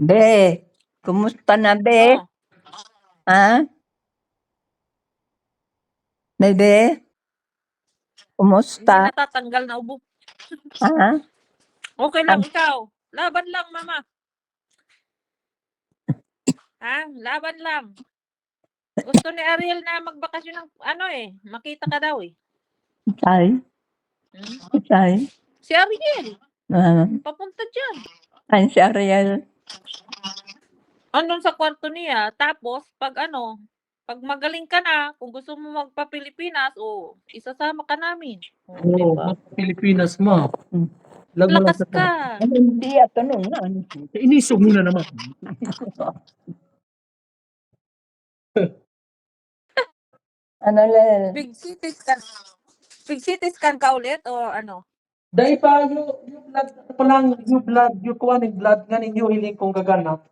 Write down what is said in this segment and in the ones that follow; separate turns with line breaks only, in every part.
Be, kumusta na be?
Oh,
Ha? Bebe,
hindi
kumusta?
natatanggal na ubo.
Ha?
Okay lang ikaw. Laban lang, mama. Ha? Laban lang. Gusto ni Ariel na magbakasyon ng makita ka daw eh.
Tay?
Hmm?
Tay?
Si Ariel,
Ah,
papunta dyan.
ay, si Ariel.
Andun sa kwarto niya. Tapos, pag magaling ka na, kung gusto mo magpa-Pilipinas, isasama ka namin.
Oo,
Diba?
Pilipinas mo.
Hmm.
Lag mo lang
Lakas
sa
ka.
Ano, hindi at ano na.
Iniso mo na naman.
Ano lel?
Big CT scan ka ulit o ano?
Dahil pa yung blood pa lang, yung blood, yung kuha ng blood nga ninyo hiling kong gaganap.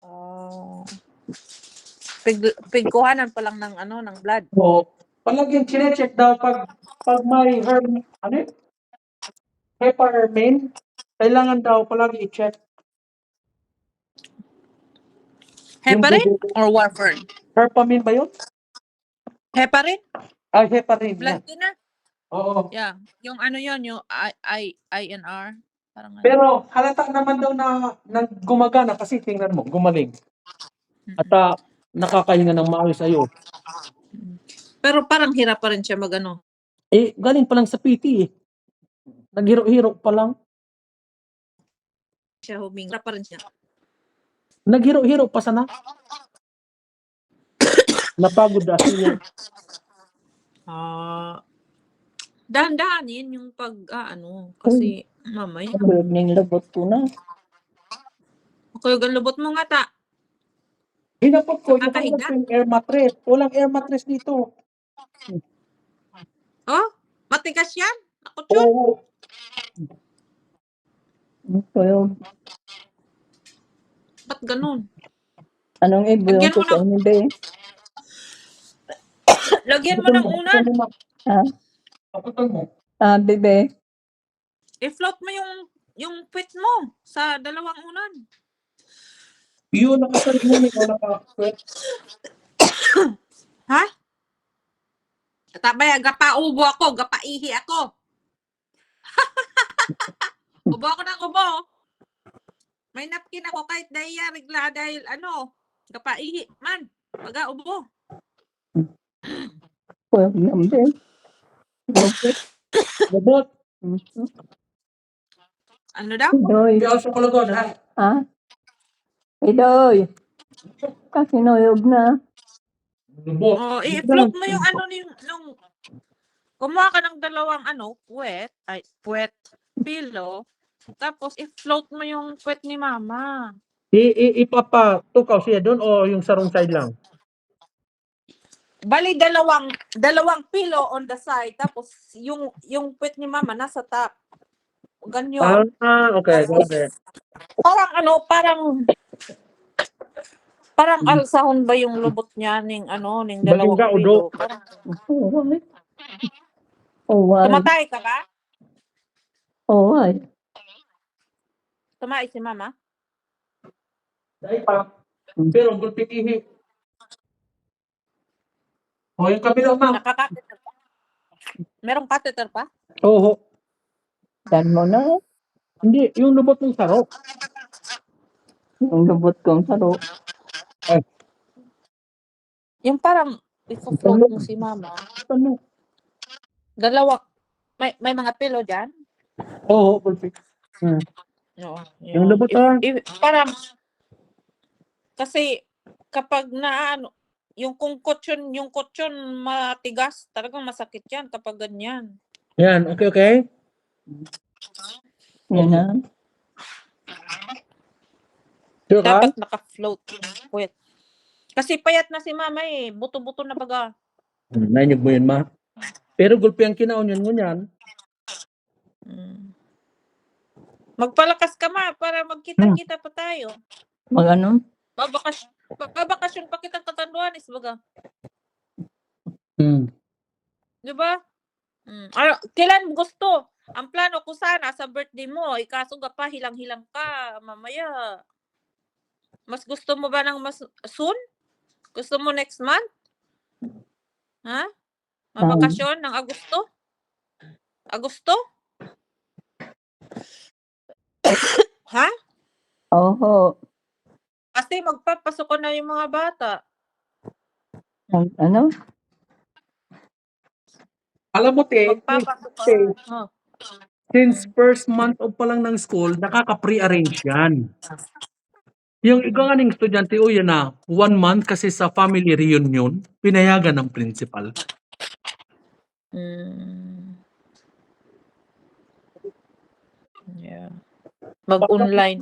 Oh. Pigkuhanan pa lang ng blood.
So, palaging chine-check daw pag may heparin, kailangan daw palagi i-check.
Heparin
dugo.
or warfarin?
Herpamin ba yun?
Heparin?
Ay, heparin.
Blood
Yeah.
thinner?
Oo.
Yeah. Yung yun, yung INR. Parang
Pero halata naman daw na gumagana kasi tingnan mo, gumaling. At nakakahinga ng maayos sa'yo.
Pero parang hirap pa rin siya
Galing pa lang sa PT eh. Naghiro-hiro pa lang.
siya huminga pa rin siya.
Naghiro-hiro pa sana. Napagod kasi niya.
Dahan-dahanin yung kasi mamaya.
Ang ning labot ko na.
Okay, lubot mo nga ta.
Hinapot ko, yung
Nakakahiga?
air mattress. Walang air mattress dito.
Oh, matigas yan? Ako yun.
Oo.
Kayo,
Ba't ganun?
anong ibo yung
Lagyan mo
kusa
ng,
ni be?
lagyan mo ng unan.
Ha?
Paputan mo.
Bebe,
I-float mo yung puwet mo sa dalawang unan.
Yun, nakasalig mo o naka-sweat.
Ha? Tabay, gapa-ubo ako, gapa-ihi ako. Ubo ako ng ubo. May napkin ako kahit regla dahil gapa-ihi man. Baga ubo.
kuya nambe. Labot.
Labot.
Ano daw?
Idoy.
Hindi ako sa kulagod, ha?
Ha? Idoy. Kasi noyog na.
Labot.
Oh, i-float mo yung kumuha ka ng dalawang puwet, pillow, tapos i-float mo yung puwet ni mama.
Ipapatukaw siya doon o yung sarong side lang?
Bali dalawang pillow on the side, tapos yung puwet ni mama nasa top. Ganyan.
Okay.
Parang alsahon ba yung lubot niya ning dalawang
Baging
pillow?
udo.
Tumatay ka ba?
Ay.
Tumatay si mama?
Dahil pa. Pero gulpit ihi. O, yung kabila ma.
Nakaka-catheter pa? Merong catheter pa?
Oo.
Dan mo na.
Hindi, yung lubot ng sarok.
Yung lubot kong saro.
Yung parang i-float mo si mama.
Ano?
Dalawa. May mga pillow dyan?
Oo, gulpit.
Oo.
Yung lubot
Parang, kasi kapag yung kutsyon matigas, talagang masakit yan kapag ganyan.
Yan, okay.
Yan na.
Sure ka?
Dapat naka-float. Wait. Kasi payat na si mama eh. Buto-buto na baga.
Nainig mo yun, ma. Pero gulpi ang kinaon yun ngunyan.
Magpalakas ka ma para magkita-kita pa tayo.
Mag-ano?
Babakasyon pa kitang katanduanis baga. Diba? Kailan gusto? Ang plano ko sana sa birthday mo, ikaso pa hilang-hilang ka mamaya. Mas gusto mo ba ng mas soon? Gusto mo next month? Ha? Mabakasyon ng Agosto? Agosto? Ha?
Oo.
Kasi magpapasok na yung mga bata.
Ano?
Alam mo, te,
Magpapasok ka.
te,
Oh.
since first month of pa lang ng school, nakaka-pre-arrange yan. Yung ikaw nga ng estudyante, o yan na, 1 month kasi sa family reunion, pinayagan ng principal.
Yeah. Online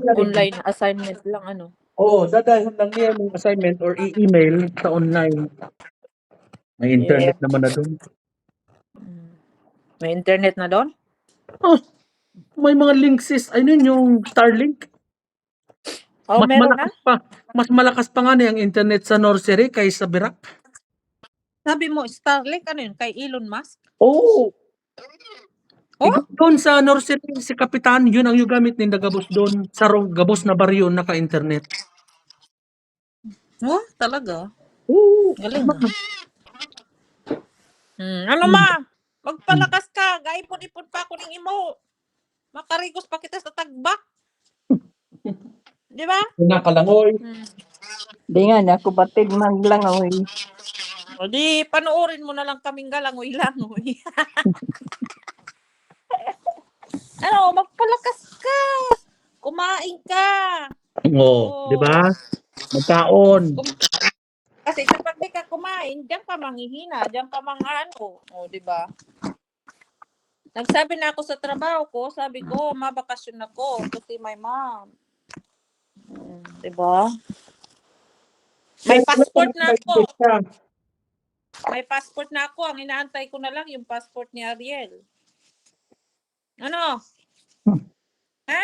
assignment lang ano.
Oo, dadahon lang niya yung assignment or i-email sa online. May internet naman na doon.
May internet na doon?
Oh, may mga links ano yun, yung Starlink.
Oh,
Mas
meron na?
malakas pa. Mas malakas pa nga na yung internet sa nursery kaysa Birak.
Sabi mo, Starlink, ano yun? Kay Elon Musk?
Oo.
Oh?
Doon sa nursery, si Kapitan, yun ang yung gamit ni Gabos doon. Sa Gabos na baryo, naka-internet.
Oh, talaga?
Oo.
Galing ah. Ano ma? Magpalakas ka. Gaipon-ipon pa ako ng imo. Makarigos pa kita sa tagbak. Di ba?
Nakalangoy.
Di nga, ako batid maglangoy.
O di, panoorin mo na lang kaming galangoy-langoy. Ano, magpalakas ka. Kumain ka.
Oo, di ba? Magkaon.
Kasi kapag di ka kumain, diyan ka manghihina, diyan ka ano. O, di ba? Nagsabi na ako sa trabaho ko, sabi ko, mabakasyon ako to see my mom. Di ba? May passport na ako. May passport na ako. Ang inaantay ko na lang yung passport ni Ariel. Ano? Ha?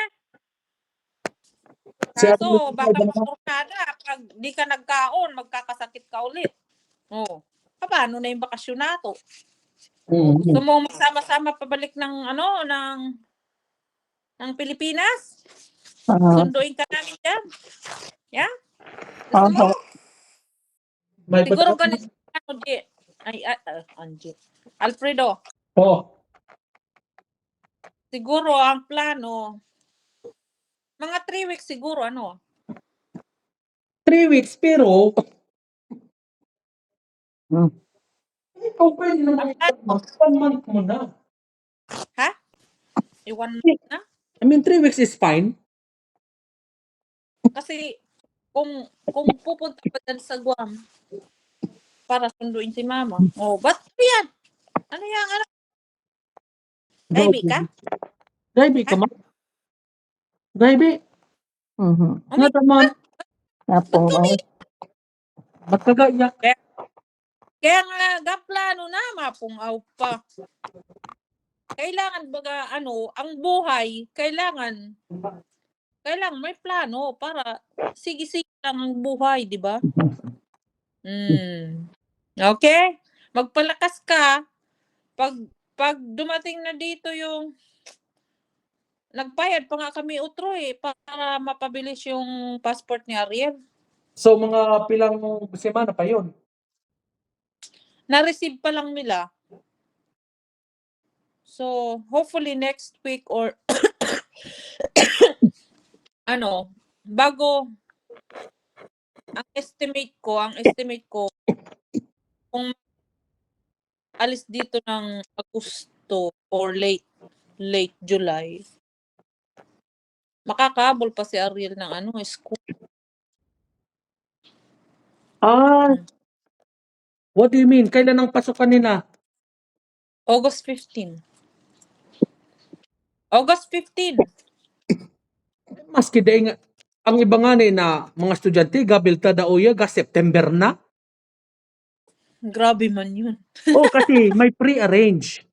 Kaso, baka makurkada. Pag di ka nagkaon, magkakasakit ka ulit. Oh. Paano na yung bakasyon na to? Gusto mo magsama-sama pabalik ng ng Pilipinas? Sunduin ka namin dyan. Yeah? Gusto mo? Siguro ganito Angie. Alfredo.
Oh.
Siguro ang plano, mga 3 weeks siguro,
3 weeks, pero ikaw pwede naman 1 month mo na.
Ha? 1 month na?
I mean, 3 weeks is fine.
Kasi kung pupunta pa dyan sa Guam para sunduin si mama. Oh, ba't yan? Ano yan? Gaibi ka?
Gaibi ka, ma? Gaibi? Nga naman. Ba't ka gaya?
Kaya nga, plano na, mapungaw pa. Kailangan baga, ang buhay, kailangan may plano para sige-sige lang ang buhay, di ba? Okay? Magpalakas ka. Pag dumating na dito yung nagbayad pa nga kami utro para mapabilis yung passport ni Ariel.
So, mga pilang semana pa yun?
Na-receive pa lang nila. So, hopefully next week or bago ang estimate ko kung alis dito ng Agosto or late July, makakabol pa si Ariel ng school.
What do you mean? Kailan ang pasukan nila?
August 15. August 15.
Maski day nga, ang iba nga na mga estudyante, gabilta da uya, September na.
Grabe man yun.
Kasi may pre-arrange.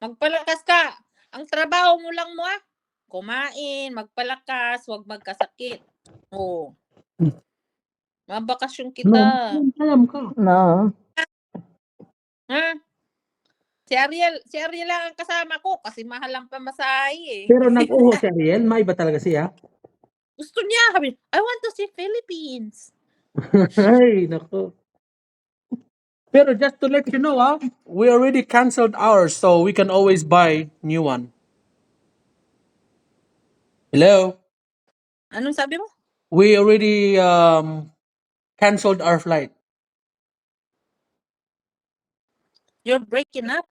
Magpalakas ka. Ang trabaho mo lang mo kumain, magpalakas, huwag magkasakit. Mabakasyon
No,
kita.
alam ka.
No.
Ha? Si Ariel lang ang kasama ko kasi mahal ang pamasahe eh.
Pero nag-uho si Ariel, may ba talaga siya?
Gusto niya, sabi, I want to see Philippines.
Ay, nako. Pero just to let you know, we already canceled ours, so we can always buy new one. Hello?
Anong sabi mo?
We already canceled our flight.
You're breaking up.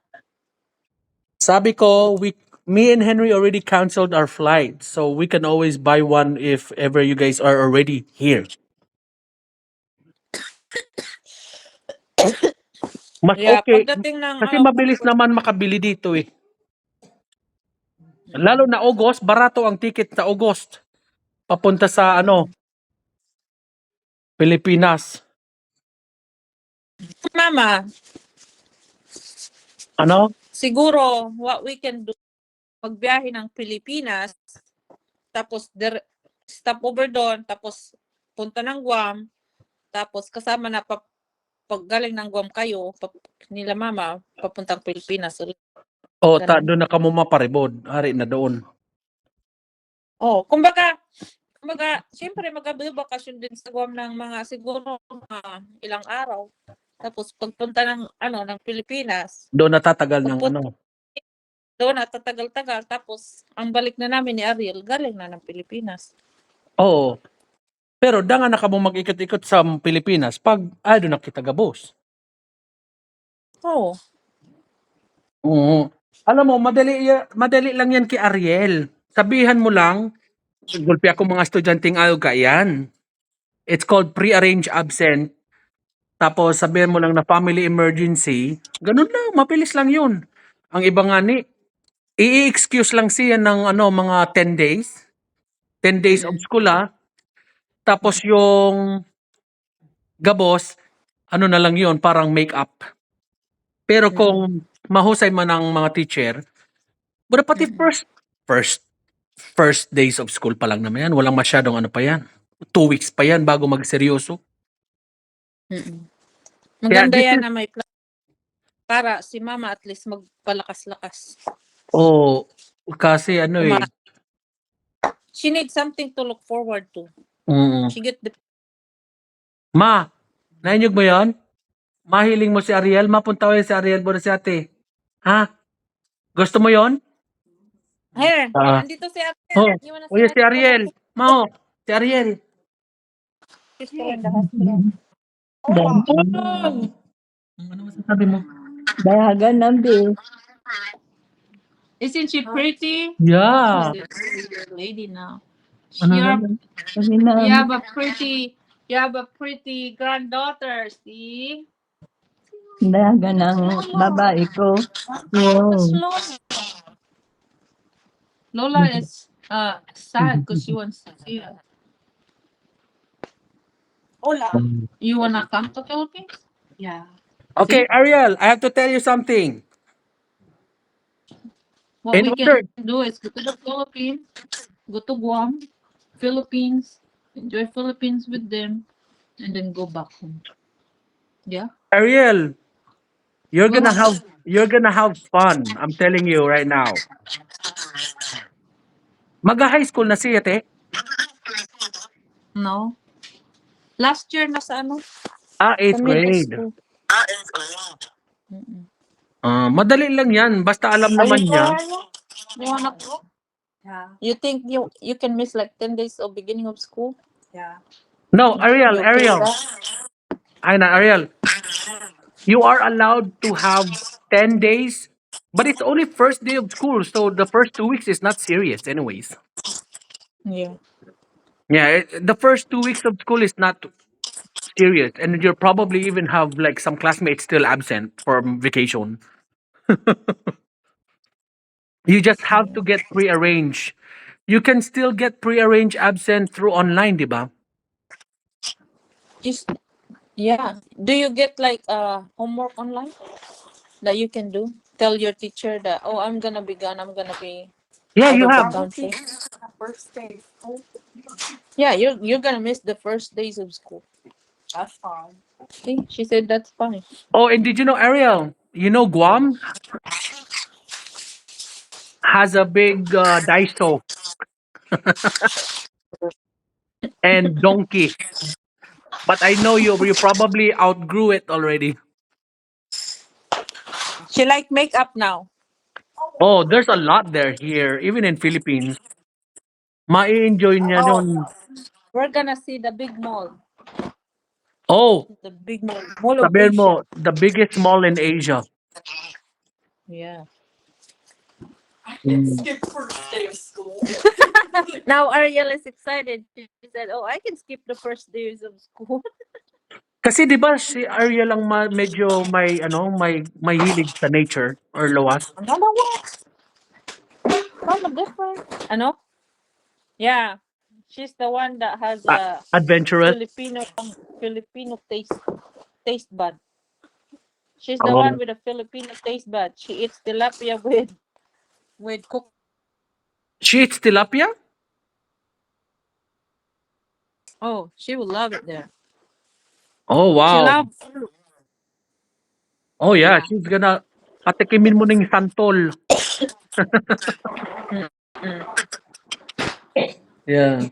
Sabi ko, me and Henry already canceled our flight, so we can always buy one if ever you guys are already here. Mas
Yeah,
okay,
pagdating ng
kasi mabilis naman makabili dito eh. Lalo na August, barato ang ticket sa August. Papunta sa Pilipinas.
Mama,
Ano?
siguro what we can do, magbiyahe ng Pilipinas, tapos stop over doon, tapos punta ng Guam, tapos kasama na paggaling ng Guam kayo, nila mama, papuntang Pilipinas.
O,
Ganun.
doon na kamo maparibod. Hari na doon.
Oh, kumbaga, siyempre magabakasyon din sa Guam ng mga siguro ilang araw. Tapos pagpunta ng Pilipinas,
Doon natatagal ng
doon at tatagal-tagal, tapos ang balik na namin ni Ariel, galing na ng Pilipinas.
Oo. Pero dangan na kamo mag-ikot-ikot sa Pilipinas pag doon na kita gabos.
Oo.
Oo. Alam mo, madali lang yan kay Ariel. Sabihan mo lang, gulpi ako mga estudyanteng ayaw yan. It's called pre-arranged absent. Tapos sabihin mo lang na family emergency. Ganun lang, mabilis lang yun. Ang iba nga i-excuse lang siya ng mga 10 days. 10 days of school Tapos yung gabos, na lang yun, parang make-up. Pero kung mahusay man ang mga teacher, pati first days of school pa lang naman yan. Walang masyadong pa yan. 2 weeks pa yan bago magseryoso.
Maganda yan na may plan para si mama at least magpalakas-lakas.
Oo. Kasi
she needs something to look forward to. She get the...
Ma, nainyog mo yon? Mahiling mo si Ariel? Mapunta ko si Ariel mo na si ate. Ha? Gusto mo yon?
Here, andito si Ariel.
Si Ariel. Mao, si Ariel.
She's still in the hospital.
Ano masasabi mo?
Dahagan ng bill.
Isn't she pretty?
Yeah.
She's a lady now.
You
have a pretty granddaughter, see?
Dahagan ng babae ko.
Lola is sad because she wants to see us. Hola. You wanna come to Philippines? Yeah.
Okay, Ariel, I have to tell you something.
What we can do is go to the Philippines, go to Guam, Philippines, enjoy Philippines with them, and then go back home. Yeah.
Ariel, you're gonna have fun. I'm telling you right now. Mag-high school na siya, te?
No. Last year na sa
8th grade. Madali lang yan. Basta alam naman niya.
You wanna go? Yeah. You think you can miss like 10 days of beginning of school? Yeah.
No, Ariel. Ariel. You are allowed to have 10 days, but it's only first day of school, so the first 2 weeks is not serious anyways.
Yeah.
Yeah, the first 2 weeks of school is not serious, and you'll probably even have like some classmates still absent from vacation. You just have to get pre-arranged. You can still get pre-arranged absent through online, diba?
Yeah. Do you get like homework online that you can do? Tell your teacher that I'm gonna be gone. I'm gonna be
You have.
First day. Yeah, you're gonna miss the first days of school. That's fine. See, she said that's fine.
Oh, and did you know, Ariel? You know, Guam has a big Daiso and Donkey, but I know you probably outgrew it already.
She like makeup now.
Oh, there's a lot there here, even in Philippines. Mai-enjoy niya
Oh,
nun.
we're gonna see the big mall.
Oh,
The big mall. Mall of
sabihin
Asia.
mo, the biggest mall in Asia.
Yeah.
Mm.
Skip first day of school. Now Ariel is excited. She said, "Oh, I can skip the first days of school."
Kasi 'di ba si Ariel lang medyo may hilig sa nature or lawas.
Another one. Kind of different. Ano? Yeah. She's the one that has
Ah,
a
adventurous.
Filipino taste bud. She's the one
Oh.
with a Filipino taste bud. She eats tilapia with cook.
She eats tilapia?
Oh, she will love it there.
Oh,
She
wow.
loves fruit.
Oh, yeah,
Yeah.
she's gonna patikimin mo ng santol.
Mm.
Yeah.